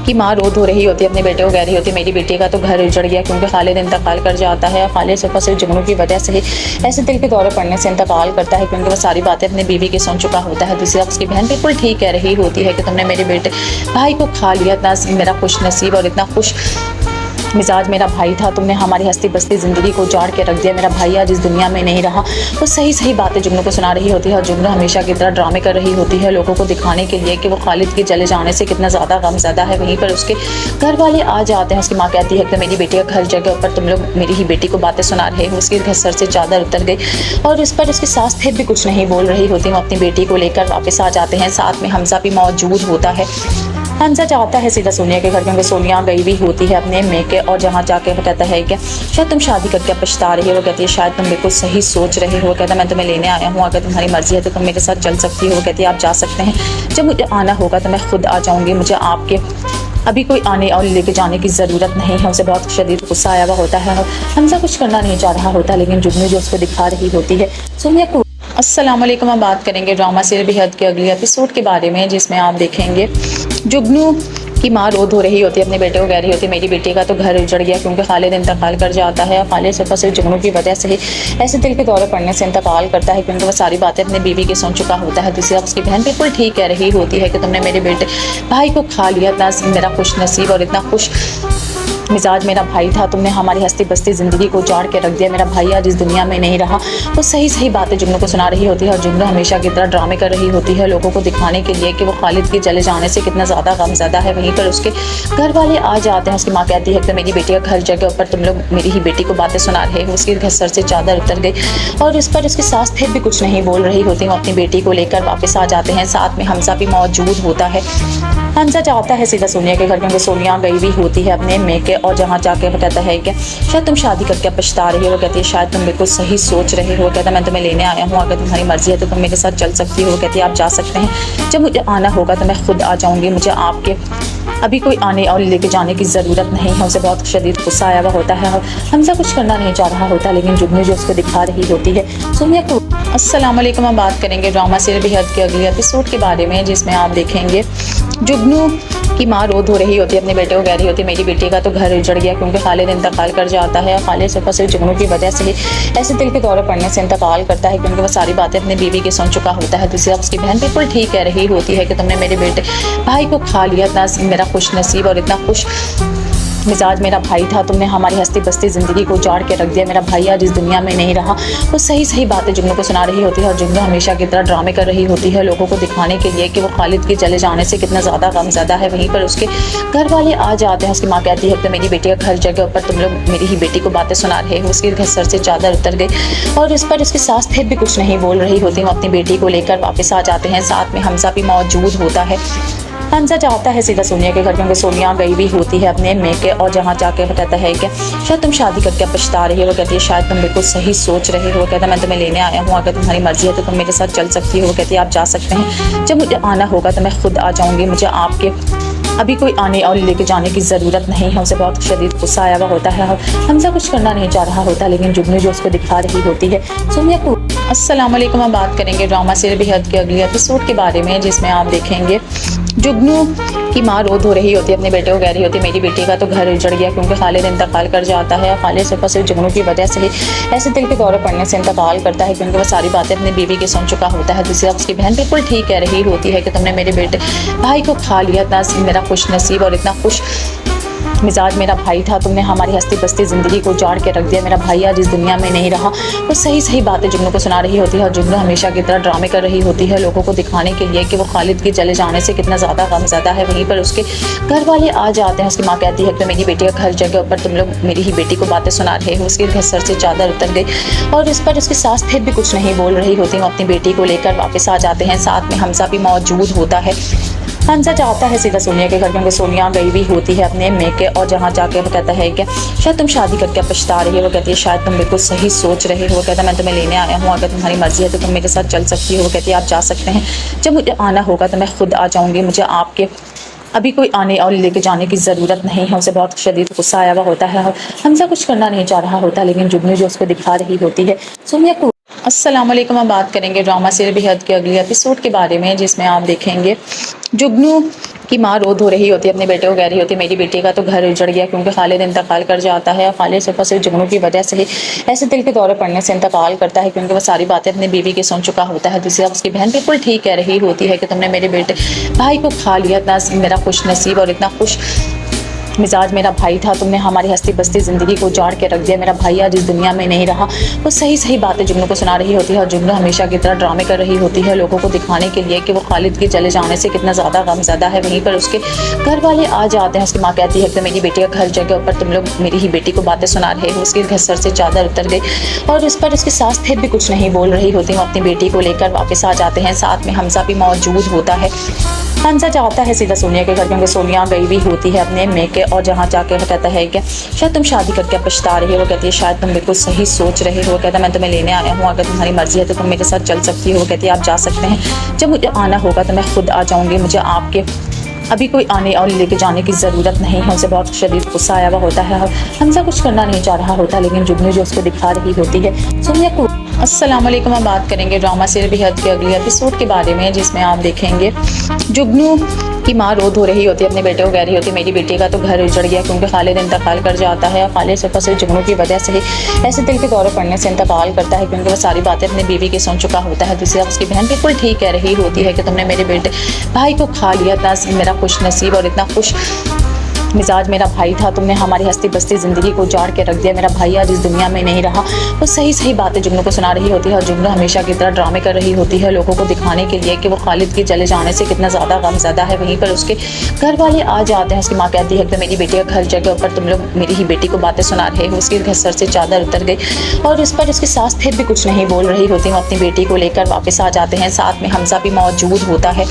S3: की माँ रो धो रही होती है, अपने बेटे को कह रही होती है मेरी बेटी का तो घर उजड़ गया, क्योंकि खालिद इंतकाल कर जाता है। खालिद सिर्फ और सिर्फ जुगनू की वजह से ही ऐसे दिल के दौरे पड़ने से इंतकाल करता है, क्योंकि वो सारी बातें अपनी बीवी की सुन चुका होता है। दूसरी तरफ उसकी बहन बिल्कुल ठीक कह रही होती है कि तुमने मेरे बेटे भाई को खा लिया। इतना मेरा खुश नसीब और इतना खुश मिजाज मेरा भाई था, तुमने हमारी हस्ती बस्ती ज़िंदगी को उजाड़ के रख दिया। मेरा भाई आज इस दुनिया में नहीं रहा। वो सही सही बातें जुगनू को सुना रही होती है और जुगनू हमेशा की तरह ड्रामे कर रही होती है लोगों को दिखाने के लिए कि वो खालिद के चले जाने से कितना ज़्यादा गमज़दा है। वहीं पर उसके घर वाले आ जाते हैं। उसकी माँ कहती है कि मेरी बेटी का घर जगह पर तुम लोग मेरी ही बेटी को बातें सुना रहे हो। उसके घर सर से चादर उतर गई और इस पर उसकी सास फिर भी कुछ नहीं बोल रही होती। वो अपनी बेटी को लेकर वापस आ जाते हैं। साथ में हमजा भी मौजूद होता है। हमजा जाता है सीधा सोनिया के घर, क्योंकि सोनिया गई भी होती है अपने मेके, और जहाँ जाके वो कहता है कि शायद तुम शादी करके पछता रही हो। वो कहती है शायद तुम बिल्कुल सही सोच रहे हो। वो कहता है मैं तुम्हें लेने आया हूँ, अगर तुम्हारी मर्जी है तो तुम मेरे साथ चल सकती हो। वो कहती है आप जा सकते हैं, जब मुझे आना होगा तो मैं खुद आ जाऊँगी। मुझे आपके अभी कोई आने और लेके जाने की ज़रूरत नहीं है। उसे बहुत शदीद गुस्सा आया हुआ होता है और हमजा कुछ करना नहीं चाह रहा होता, लेकिन जुगनू जो उसको दिखा रही होती है सोनिया को। अस्सलाम वालेकुम। हम बात करेंगे ड्रामा सीरियल बेहद के अगले एपिसोड के बारे में, जिसमें आप देखेंगे जुगनू की माँ रो धो रही होती है, अपने बेटे को कह रही होती है मेरी बेटी का तो घर उजड़ गया, क्योंकि खालिद इंतकाल कर जाता है। खालिद सिर्फ और सिर्फ जुगनू की वजह से ही ऐसे दिल के दौरे पड़ने से इंतकाल करता है, क्योंकि वो सारी बातें अपनी बीवी की सुन चुका होता है। दूसरी तरफ उसकी बहन बिल्कुल ठीक कह रही होती है कि तुमने मेरे बेटे भाई को खा लिया। इतना मेरा खुश नसीब और इतना खुश मिजाज मेरा भाई था, तुमने हमारी हस्ती बस्ती ज़िंदगी को उजाड़ के रख दिया। मेरा भाई आज इस दुनिया में नहीं रहा। वो सही सही बातें जुगनू को सुना रही होती है और जुगनू हमेशा की तरह ड्रामे कर रही होती है लोगों को दिखाने के लिए कि वो खालिद के चले जाने से कितना ज़्यादा गमज़दा है। वहीं पर उसके घर वाले आ जाते हैं। उसकी माँ कहती है कि मेरी बेटी का घर जगह पर तुम लोग मेरी ही बेटी को बातें सुना रहे हो। उसके घर सर से चादर उतर गई और इस पर उसकी सास फिर भी कुछ नहीं बोल रही होती। वो अपनी बेटी को लेकर वापस आ जाते हैं। साथ में हमजा भी मौजूद होता है। हमजा जाता है सीधा सोनिया के घर, क्योंकि सोनिया गई भी होती है अपने मेके, और जहाँ जाके वो कहता है कि शायद तुम शादी करके पछता रही हो। वो कहती है शायद तुम बिल्कुल सही सोच रहे हो। वो कहता है मैं तुम्हें लेने आया हूँ, अगर तुम्हारी मर्जी है तो तुम मेरे साथ चल सकती हो। वो कहती है आप जा सकते हैं, जब मुझे आना होगा तो मैं खुद आ जाऊँगी। मुझे आपके अभी कोई आने और लेके जाने की ज़रूरत नहीं है। उसे बहुत शदीद गुस्सा आया हुआ होता है और हमजा कुछ करना नहीं चाह रहा होता, लेकिन जुगनू जो उसको दिखा रही होती है सोनिया को। अस्सलाम वालेकुम। हम बात करेंगे ड्रामा सीरियल बेहद के अगले एपिसोड के बारे में, जिसमें आप देखेंगे जुगनू की माँ रो धो रही होती है, अपने बेटे को कह रही होती है मेरी बेटी का तो घर उजड़ गया, क्योंकि खालिद इंतकाल कर जाता है। खालिद सिर्फ और सिर्फ जुगनू की वजह से ही ऐसे दिल के दौरे पड़ने से इंतकाल करता है, क्योंकि वो सारी बातें अपनी बीवी की सुन चुका होता है। दूसरी तरफ उसकी बहन बिल्कुल ठीक कह रही होती है कि तुमने मेरे बेटे भाई को खा लिया। इतना मेरा खुश नसीब और इतना खुश मिजाज मेरा भाई था, तुमने हमारी हस्ती बस्ती ज़िंदगी को उजाड़ के रख दिया। मेरा भाई आज इस दुनिया में नहीं रहा। वो सही सही बातें जुगनू को सुना रही होती है और जुगनू हमेशा की तरह ड्रामे कर रही होती है लोगों को दिखाने के लिए कि वो खालिद के चले जाने से कितना ज़्यादा गमज़दा है। वहीं पर उसके घर वाले आ जाते हैं। उसकी माँ कहती है कि मेरी बेटी का घर जगह पर तुम लोग मेरी ही बेटी को बातें सुना रहे हो। उसके घर सर से चादर उतर गई और इस पर उसकी सास फिर भी कुछ नहीं बोल रही होती। वो अपनी बेटी को लेकर वापस आ जाते हैं। साथ में हमजा भी मौजूद होता है। हमजा जाता है सीधा सोनिया के घर, क्योंकि सोनिया गई भी होती है अपने मेके, और जहाँ जाके वो कहता है कि शायद तुम शादी करके पछता रही हो। वो कहती है शायद तुम बिल्कुल सही सोच रहे हो। वो कहता है मैं तुम्हें लेने आया हूँ, अगर तुम्हारी मर्जी है तो तुम मेरे साथ चल सकती हो। वो कहती है आप जा सकते हैं, जब मुझे आना होगा तो मैं खुद आ जाऊँगी। मुझे आपके अभी कोई आने और लेके जाने की ज़रूरत नहीं है। उसे बहुत शदीद गुस्सा आया हुआ होता है और हमजा कुछ करना नहीं चाह रहा होता, लेकिन जुगनू जो उसको दिखा रही होती है सोनिया को। अस्सलाम वालेकुम। हम बात करेंगे ड्रामा सीरियल बेहद के अगले एपिसोड के बारे में, जिसमें आप देखेंगे जुगनू की माँ रो धो रही होती है, अपने बेटे को कह रही होती है मेरी बेटी का तो घर उजड़ गया, क्योंकि खालिद इंतकाल कर जाता है। खालिद सिर्फ और सिर्फ जुगनू की वजह से ही ऐसे दिल के दौरे पड़ने से इंतकाल करता है, क्योंकि वो सारी बातें अपनी बीवी की सुन चुका होता है। दूसरी तरफ उसकी बहन बिल्कुल ठीक कह रही होती है कि तुमने मेरे बेटे भाई को खा लिया। इतना मेरा खुश नसीब और इतना खुश मिजाज मेरा भाई था, तुमने हमारी हस्ती बस्ती ज़िंदगी को उजाड़ के रख दिया। मेरा भाई आज इस दुनिया में नहीं रहा। वो सही सही बातें जुगनू को सुना रही होती है और जुगनू हमेशा की तरह ड्रामे कर रही होती है लोगों को दिखाने के लिए कि वो खालिद के चले जाने से कितना ज़्यादा गमज़दा है। वहीं पर उसके घर वाले आ जाते हैं। उसकी माँ कहती है कि मेरी बेटी का घर जगह ऊपर तुम लोग मेरी ही बेटी को बातें सुना रहे हो। उसके घर सर से चादर उतर गई और इस पर उसकी सास फिर भी कुछ नहीं बोल रही होती। वो अपनी बेटी को लेकर वापस आ जाते हैं। साथ में हमजा भी मौजूद होता है। हमजा जाता है सीधा सोनिया के घर क्योंकि सोनिया गई भी होती है अपने मेके और जहाँ जाके वो कहता है कि शायद तुम शादी करके पछता रही हो। वो कहती है शायद तुम बिल्कुल सही सोच रहे हो। वो कहता है मैं तुम्हें लेने आया हूँ, अगर तुम्हारी मर्जी है तो तुम मेरे साथ चल सकती हो। वो कहती है आप जा सकते हैं, जब मुझे आना होगा तो मैं खुद आ जाऊँगी। मुझे आपके अभी कोई आने और लेके जाने की ज़रूरत नहीं है। उसे बहुत शदीद गुस्सा आया हुआ होता है और हमजा कुछ करना नहीं चाह रहा होता, लेकिन जुगनू जो उसको दिखा रही होती है सोनिया को। अस्सलाम वालेकुम। हम बात करेंगे ड्रामा सीरियल बेहद के अगले एपिसोड के बारे में, जिसमें आप देखेंगे जुगनू की माँ रो धो रही होती है, अपने बेटे को कह रही होती है मेरी बेटी का तो घर उजड़ गया क्योंकि खालिद इंतकाल कर जाता है। और खालिद सिर्फ जुगनू की वजह से ही ऐसे दिल के दौरे पड़ने से इंतकाल करता है क्योंकि वो सारी बातें अपनी बीवी की सुन चुका होता है। दूसरी तरफ उसकी बहन बिल्कुल ठीक कह रही होती है कि तुमने मेरे बेटे भाई को खा लिया। इतना मेरा खुश नसीब और इतना खुश मिजाज मेरा भाई था, तुमने हमारी हस्ती बस्ती ज़िंदगी को उजाड़ के रख दिया। मेरा भाई आज इस दुनिया में नहीं रहा। वो सही सही बातें जुगनू को सुना रही होती है और जुगनू हमेशा की तरह ड्रामे कर रही होती है लोगों को दिखाने के लिए कि वो खालिद के चले जाने से कितना ज़्यादा गमज़दा है। वहीं पर उसके घर वाले आ जाते हैं। उसकी माँ कहती है कि मेरी बेटी का घर जगह ऊपर तुम लोग मेरी ही बेटी को बातें सुना रहे हो। उसके घर सर से चादर उतर गई और इस पर उसकी सास फिर भी कुछ नहीं बोल रही होती। वो अपनी बेटी को लेकर वापस आ जाते हैं। साथ में हमजा भी मौजूद होता है। हमजा जाता है सीधा सोनिया के घर क्योंकि सोनिया गई भी होती है अपने मेके और जहाँ जाके वो कहता है कि शायद तुम शादी करके पछता रही हो। वो कहती है शायद तुम बिल्कुल सही सोच रहे हो। वो कहता है मैं तुम्हें लेने आया हूँ, अगर तुम्हारी मर्जी है तो तुम मेरे साथ चल सकती हो। वो कहती है आप जा सकते हैं, जब मुझे आना होगा तो मैं खुद आ जाऊँगी। मुझे आपके अभी कोई आने और लेके जाने की ज़रूरत नहीं है। उसे बहुत शदीद गुस्सा आया हुआ होता है और हमजा कुछ करना नहीं चाह रहा होता, लेकिन जुगनू जो उसको दिखा रही होती है सोनिया को। अस्सलाम वालेकुम। हम बात करेंगे ड्रामा सीरियल बेहद के अगले एपिसोड के बारे में, जिसमें आप देखेंगे जुगनू की माँ रो धो रही होती है, अपने बेटे को कह रही होती है मेरी बेटी का तो घर उजड़ गया क्योंकि खालिद इंतकाल कर जाता है। और खालिद सिर्फ जुगनू की वजह से ही ऐसे दिल के दौरे पड़ने से इंतकाल करता है क्योंकि वो सारी बातें अपनी बीवी की सुन चुका होता है। दूसरी तरफ उसकी बहन बिल्कुल ठीक कह रही होती है कि तुमने मेरे बेटे भाई को खा लिया। इतना मेरा खुश नसीब और इतना खुश मिजाज मेरा भाई था, तुमने हमारी हस्ती बस्ती ज़िंदगी को उजाड़ के रख दिया। मेरा भाई आज इस दुनिया में नहीं रहा। वो सही सही बातें जुगनू को सुना रही होती है और जुगनू हमेशा की तरह ड्रामे कर रही होती है लोगों को दिखाने के लिए कि वो खालिद के चले जाने से कितना ज़्यादा गमज़दा है। वहीं पर उसके घर वाले आ जाते हैं। उसकी माँ कहती है कि मेरी बेटी का घर जगह ऊपर तुम लोग मेरी ही बेटी को बातें सुना रहे हो। उसके घर सर से चादर उतर गई और इस पर उसकी सास फिर भी कुछ नहीं बोल रही होती। वो अपनी बेटी को लेकर वापस आ जाते हैं। साथ में हमजा भी मौजूद होता है।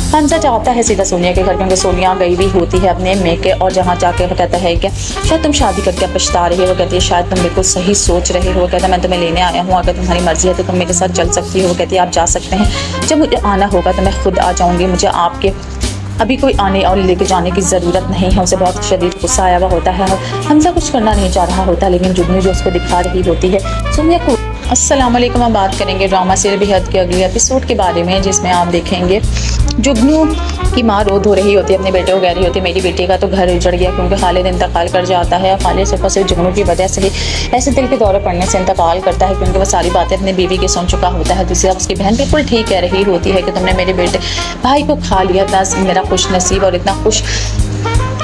S3: हमजा जाता है सीधा सोनिया के घर क्योंकि सोनिया गई भी होती है अपने मेके और जहाँ जाके वो कहता है कि शायद तुम शादी करके पछता रही हो। वो कहती है शायद तुम बिल्कुल सही सोच रहे हो। वो कहता है मैं तुम्हें लेने आया हूँ, अगर तुम्हारी मर्जी है तो तुम मेरे साथ चल सकती हो। वो कहती है आप जा सकते हैं, जब मुझे आना होगा तो मैं खुद आ जाऊँगी। मुझे आपके अभी कोई आने और लेके जाने की ज़रूरत नहीं है। उसे बहुत शदीद गुस्सा आया हुआ होता है और हमजा कुछ करना नहीं चाह रहा होता, लेकिन जुगनू जो उसको दिखा रही होती है सोनिया को। अस्सलाम वालेकुम। हम बात करेंगे ड्रामा सीरियल बेहद के अगले एपिसोड के बारे में, जिसमें आप देखेंगे जुगनू की माँ रो धो रही होती है, अपने बेटे को कह रही होती है मेरी बेटी का तो घर उजड़ गया क्योंकि खालिद इंतकाल कर जाता है। और खालिद सिर्फ जुगनू की वजह से ही ऐसे दिल के दौरे पड़ने से इंतकाल करता है क्योंकि वो सारी बातें अपनी बीवी की सुन चुका होता है। दूसरी तरफ उसकी बहन बिल्कुल ठीक कह रही होती है कि तुमने मेरे बेटे भाई को खा लिया। इतना मेरा खुश नसीब और इतना खुश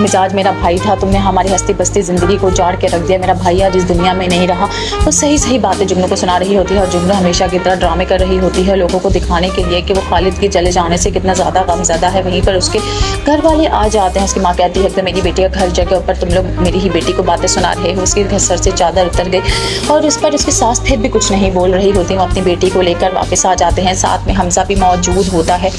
S3: मिजाज मेरा भाई था, तुमने हमारी हस्ती बस्ती ज़िंदगी को उजाड़ के रख दिया। मेरा भाई आज इस दुनिया में नहीं रहा। वो सही सही बातें जुगनू को सुना रही होती है और जुगनू हमेशा की तरह ड्रामे कर रही होती है लोगों को दिखाने के लिए कि वो खालिद के चले जाने से कितना ज़्यादा गमज़दा है। वहीं पर उसके घर वाले आ जाते हैं। उसकी माँ कहती है कि मेरी बेटी का घर जगह ऊपर तुम लोग मेरी ही बेटी को बातें सुना रहे हो। उसके घर सर से चादर उतर गई और इस पर उसकी सास फिर भी कुछ नहीं बोल रही होती। वो अपनी बेटी को लेकर वापस आ जाते हैं। साथ में हमजा भी मौजूद होता है।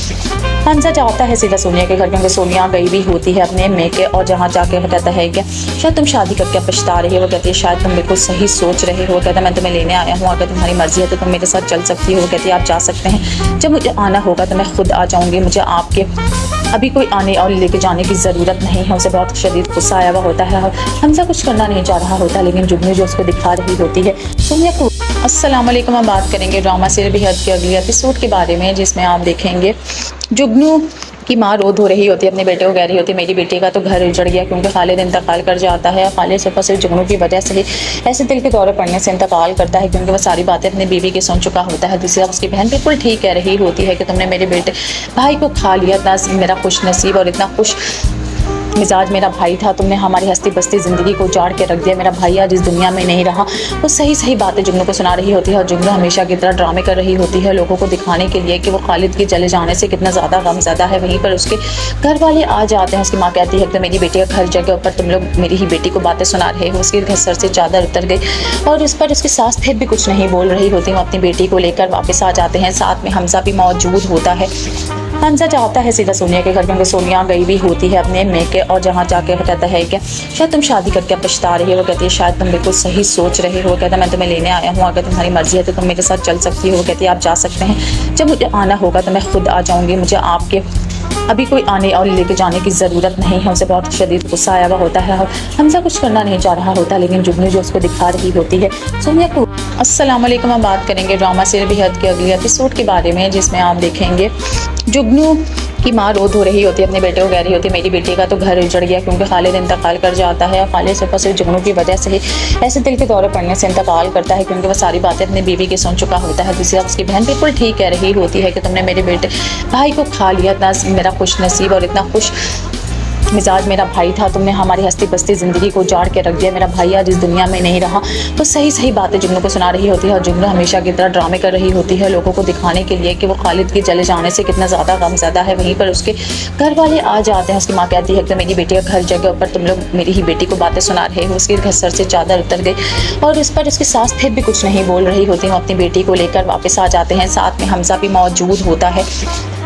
S3: हमजा जाता है सीधा सोनिया के घर क्योंकि सोनिया गई भी होती है अपने मेके और जहाँ जाके वो कहता है कि शायद तुम शादी करके पछता रही हो। वो कहती है शायद तुम बिल्कुल सही सोच रहे हो। वो कहता है मैं तुम्हें लेने आया हूँ, अगर तुम्हारी मर्जी है तो तुम मेरे साथ चल सकती हो। वो कहती है आप जा सकते हैं, जब मुझे आना होगा तो मैं खुद आ जाऊँगी। मुझे आपके अभी कोई आने और लेके जाने की ज़रूरत नहीं है। उसे बहुत शदीद गुस्सा आया हुआ होता है और हमजा कुछ करना नहीं चाह रहा होता, लेकिन जुगनू जो उसको दिखा रही होती है सोनिया को। अस्सलाम वालेकुम। हम बात करेंगे ड्रामा सीरियल बेहद के अगले एपिसोड के बारे में, जिसमें आप देखेंगे जुगनू की माँ रो धो रही होती है, अपने बेटे को कह रही होती है मेरी बेटी का तो घर उजड़ गया क्योंकि खालिद इंतकाल कर जाता है। और खालिद सिर्फ जुगनू की वजह से ही ऐसे दिल के दौरे पड़ने से इंतकाल करता है क्योंकि वो सारी बातें अपनी बीवी की सुन चुका होता है। दूसरी तरफ उसकी बहन बिल्कुल ठीक कह रही होती है कि तुमने मेरे बेटे भाई को खा लिया। इतना मेरा खुश नसीब और इतना खुश मिजाज मेरा भाई था, तुमने हमारी हस्ती बस्ती ज़िंदगी को उजाड़ के रख दिया। मेरा भाई आज इस दुनिया में नहीं रहा। वो सही सही बातें जुगनू को सुना रही होती है और जुगनू हमेशा की तरह ड्रामे कर रही होती है लोगों को दिखाने के लिए कि वो खालिद के चले जाने से कितना ज़्यादा गमज़दा है। वहीं पर उसके घर वाले आ जाते हैं। उसकी माँ कहती है कि मेरी बेटी का घर जगह पर तुम लोग मेरी ही बेटी को बातें सुना रहे हो। उसके घर सर से चादर उतर गई और उस पर उसकी सास फिर भी कुछ नहीं बोल रही होती। वो अपनी बेटी को लेकर वापस आ जाते हैं। साथ में हमजा भी मौजूद होता है। हमजा जाता है सीधा सोनिया के घर, क्योंकि सोनिया गई भी होती है अपने मेके, और जहाँ जाके वो कहता है कि शायद तुम शादी करके पछता रही हो। वो कहती है शायद तुम बिल्कुल सही सोच रहे हो। वो कहता है मैं तुम्हें लेने आया हूँ, अगर तुम्हारी मर्जी है तो तुम मेरे साथ चल सकती हो। वो कहती है आप जा सकते हैं, जब मुझे आना होगा तो मैं खुद आ जाऊँगी। मुझे आपके अभी कोई आने और लेके जाने की ज़रूरत नहीं है। उसे बहुत शदीद गुस्सा आया हुआ होता है और हमजा कुछ करना नहीं चाह रहा होता, लेकिन जुगनू जो उसको दिखा रही होती है सोनिया को। अस्सलाम वालेकुम, हम बात करेंगे ड्रामा सीरियल बेहद के अगले एपिसोड के बारे में, जिसमें आप देखेंगे जुगनू की माँ रो धो रही होती है, अपने बेटे को कह रही होती है मेरी बेटी का तो घर उजड़ गया क्योंकि खालिद इंतकाल कर जाता है। खालिद सिर्फ जुगनू की वजह से ही ऐसे दिल के दौरे पड़ने से इंतकाल करता है, क्योंकि वह सारी बातें अपनी बीवी की सुन चुका होता है। दूसरी उसकी बहन बिल्कुल ठीक कह रही होती है कि तुमने मेरे बेटे भाई को खा लिया। इतना मेरा खुश नसीब और इतना खुश मिजाज मेरा भाई था, तुमने हमारी हस्ती बस्ती ज़िंदगी को उजाड़ के रख दिया। मेरा भाई आज इस दुनिया में नहीं रहा। तो सही सही बातें जुगनू को सुना रही होती है और जुगनू हमेशा की तरह ड्रामे कर रही होती है लोगों को दिखाने के लिए कि वो खालिद के चले जाने से कितना ज़्यादा गमज़दा है। वहीं पर उसके घर वाले आ जाते हैं। उसकी माँ कहती है कि मेरी बेटी का घर जगह पर तुम लोग मेरी ही बेटी को बातें सुना रहे हो। उसके घर सर से चादर उतर गई और उस पर उसकी सास फिर भी कुछ नहीं बोल रही होती। वो अपनी बेटी को लेकर वापस आ जाते हैं। साथ में हमजा भी मौजूद होता है।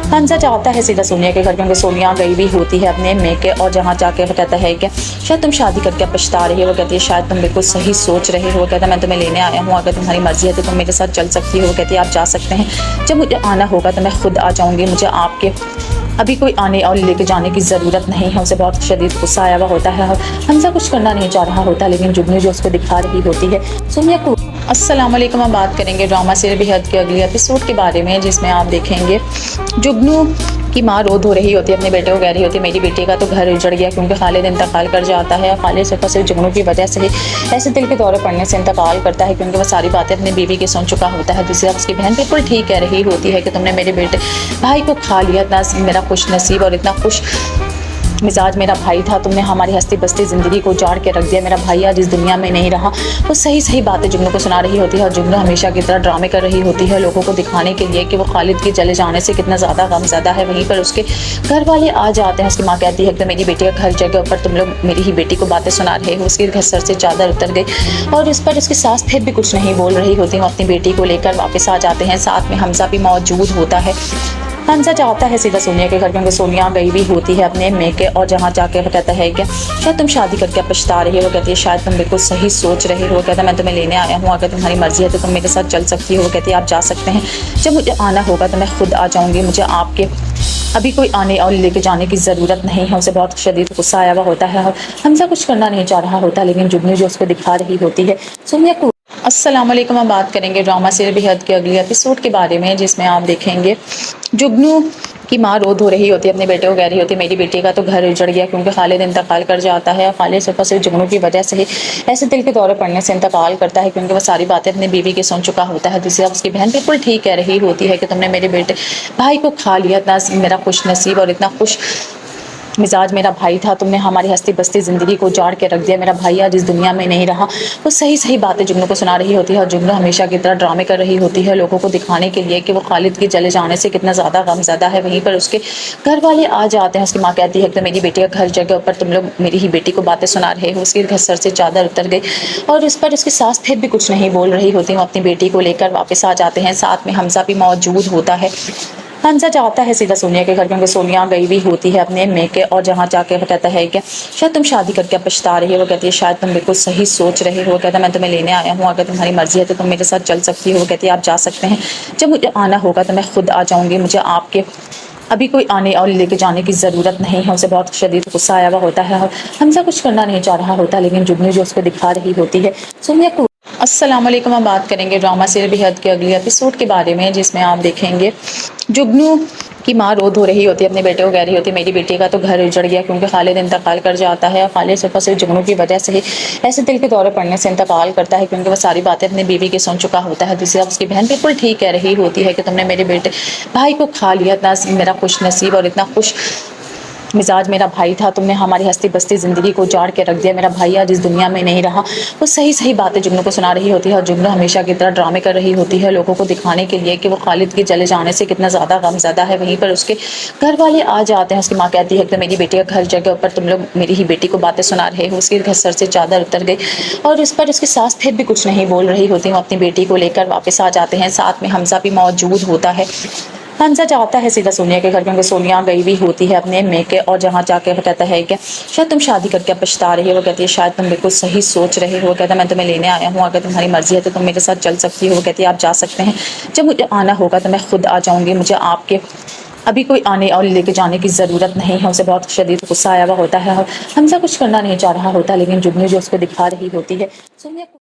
S3: हमजा जाता है सीधा सोनिया के घर, क्योंकि सोनिया गई भी होती है अपने मेके, और जहाँ जाके वो कहता है कि शायद तुम शादी करके पछता रही हो। वो कहती है शायद तुम बिल्कुल सही सोच रहे हो। वो कहता है मैं तुम्हें लेने आया हूँ, अगर तुम्हारी मर्जी है तो तुम मेरे साथ चल सकती हो। वो कहती है आप जा सकते हैं, जब मुझे आना होगा तो मैं खुद आ जाऊँगी। मुझे आपके अभी कोई आने और लेके जाने की ज़रूरत नहीं है। उसे बहुत शदीद गुस्सा आया हुआ होता है और हमजा कुछ करना नहीं चाह रहा होता, लेकिन जुगनू जो उसको दिखा रही होती है सोनिया को। अस्सलाम वालेकुम, हम बात करेंगे ड्रामा सीरियल बेहद के अगले एपिसोड के बारे में, जिसमें आप देखेंगे जुगनू की माँ रो धो रही होती है, अपने बेटे को कह रही होती है मेरी बेटी का तो घर उजड़ गया क्योंकि खालिद इंतकाल कर जाता है। और खालिद सिर्फ जुगनू की वजह से ही ऐसे दिल के दौरे पड़ने से इंतकाल करता है, क्योंकि वह सारी बातें अपनी बीवी की सुन चुका होता है। दूसरी उसकी बहन बिल्कुल ठीक कह रही होती है कि तुमने मेरे बेटे भाई को खा लिया। इतना मेरा खुश नसीब और इतना खुश मिजाज मेरा भाई था, तुमने हमारी हस्ती बस्ती ज़िंदगी को उजाड़ के रख दिया। मेरा भाई आज इस दुनिया में नहीं रहा। वो सही सही बातें जुगनू को सुना रही होती है और जुगनू हमेशा की तरह ड्रामे कर रही होती है लोगों को दिखाने के लिए कि वो खालिद के चले जाने से कितना ज़्यादा गमज़दा है। वहीं पर उसके घर वाले आ जाते हैं। उसकी माँ कहती है कि मेरी बेटी का घर जगह पर तुम लोग मेरी ही बेटी को बातें सुना रहे हो। उसके घर सर से चादर उतर गई और उस पर उसकी सास फिर भी कुछ नहीं बोल रही होती। वो अपनी बेटी को लेकर वापस आ जाते हैं। साथ में हमजा भी मौजूद होता है। हमजा जाता है सीधा सोनिया के घर, क्योंकि सोनिया गई भी होती है अपने मेके, और जहाँ जाके वो कहता है कि शायद तुम शादी करके पछता रही हो। वो कहती है शायद तुम बिल्कुल सही सोच रहे हो। वो कहता है मैं तुम्हें लेने आया हूँ, अगर तुम्हारी मर्जी है तो तुम मेरे साथ चल सकती हो। वो कहती है आप जा सकते हैं, जब मुझे आना होगा तो मैं खुद आ जाऊँगी। मुझे आपके अभी कोई आने और लेके जाने की ज़रूरत नहीं है। उसे बहुत शदीद गुस्सा आया हुआ होता है और हमजा कुछ करना नहीं चाह रहा होता, लेकिन जुगनू जो उसको दिखा रही होती है सोनिया को। अस्सलाम वालेकुम, हम बात करेंगे ड्रामा सीरियल बेहद के अगले एपिसोड के बारे में, जिसमें आप देखेंगे जुगनू की माँ रो धो रही होती है, अपने बेटे को कह रही होती है मेरी बेटी का तो घर उजड़ गया क्योंकि खालिद इंतकाल कर जाता है। खालिद सिर्फ जुगनू की वजह से ही ऐसे दिल के दौरे पड़ने से इंतकाल करता है, क्योंकि वह सारी बातें अपनी बीवी की सुन चुका होता है। दूसरी उसकी बहन बिल्कुल ठीक कह रही होती है कि तुमने मेरे बेटे भाई को खा लिया। इतना मेरा खुश नसीब और इतना खुश मिजाज मेरा भाई था, तुमने हमारी हस्ती बस्ती ज़िंदगी को उजाड़ के रख दिया। मेरा भाई आज इस दुनिया में नहीं रहा। वो सही सही बातें जुगनू को सुना रही होती है और जुगनू हमेशा की तरह ड्रामे कर रही होती है लोगों को दिखाने के लिए कि वो खालिद के चले जाने से कितना ज़्यादा गमज़दा है। वहीं पर उसके घर वाले आ जाते हैं। उसकी माँ कहती है कि मेरी बेटी का घर जगह पर तुम लोग मेरी ही बेटी को बातें सुना रहे हो। उसके घर सर से चादर उतर गई और उस पर उसकी सास फिर भी कुछ नहीं बोल रही होती। वो अपनी बेटी को लेकर वापस आ जाते हैं। साथ में हमजा भी मौजूद होता है। हमजा जाता है सीधा सोनिया के घर, क्योंकि सोनिया गई भी होती है अपने मेके, और जहाँ जाके वो कहता है कि शायद तुम शादी करके पछता रही हो। वो कहती है शायद तुम बिल्कुल सही सोच रहे हो। वो कहता है मैं तुम्हें लेने आया हूँ, अगर तुम्हारी मर्जी है तो तुम मेरे साथ चल सकती हो। वो कहती है आप जा सकते हैं, जब मुझे आना होगा तो मैं खुद आ जाऊँगी। मुझे आपके अभी कोई आने और लेके जाने की ज़रूरत नहीं है। उसे बहुत शदीद गुस्सा आया हुआ होता है और हमजा कुछ करना नहीं चाह रहा होता, लेकिन जुगनू जो उसको दिखा रही होती है सोनिया को। अस्सलाम वालेकुम, हम बात करेंगे ड्रामा सीरियल बेहद के अगले एपिसोड के बारे में, जिसमें आप देखेंगे जुगनू की माँ रो धो रही होती है, अपने बेटे को कह रही होती है मेरी बेटी का तो घर उजड़ गया क्योंकि खालिद इंतकाल कर जाता है। और खालिद सिर्फ जुगनू की वजह से ही ऐसे दिल के दौरे पड़ने से इंतकाल करता है, क्योंकि वह सारी बातें अपनी बीवी की सुन चुका होता है। दूसरी उसकी बहन बिल्कुल ठीक कह रही होती है कि तुमने मेरे बेटे भाई को खा लिया। इतना मेरा खुश नसीब और इतना खुश मिजाज मेरा भाई था, तुमने हमारी हस्ती बस्ती ज़िंदगी को उजाड़ के रख दिया, मेरा भाई आज इस दुनिया में नहीं रहा। वो सही सही बातें जुगनू को सुना रही होती है और जुगनू हमेशा की तरह ड्रामे कर रही होती है लोगों को दिखाने के लिए कि वो खालिद के चले जाने से कितना ज़्यादा गमज़दा है। वहीं पर उसके घर वाले आ जाते हैं, उसकी माँ कहती है कि मेरी बेटी का घर जगह ऊपर तुम लोग मेरी ही बेटी को बातें सुना रहे हो। उसके घर सर से चादर उतर गई और इस पर उसकी सास फिर भी कुछ नहीं बोल रही होती। वो अपनी बेटी को लेकर वापस आ जाते हैं, साथ में हमजा भी मौजूद होता है। हमजा जाता है सीधा सोनिया के घर, क्योंकि सोनिया गई भी होती है अपने मेके, और जहाँ जाके वो कहता है कि शायद तुम शादी करके पछता रही हो। वो कहती है शायद तुम बिल्कुल सही सोच रहे हो। कहता है मैं तुम्हें लेने आया हूँ, अगर तुम्हारी मर्जी है तो तुम मेरे साथ चल सकती हो। वो कहती है आप जा सकते हैं, जब मुझे आना होगा तो मैं खुद आ जाऊँगी, मुझे आपके अभी कोई आने और लेके जाने की ज़रूरत नहीं है। उसे बहुत शदीद गुस्सा आया हुआ होता है और हमजा कुछ करना नहीं चाह रहा होता, लेकिन जुगनू जो उसको दिखा रही होती है सोनिया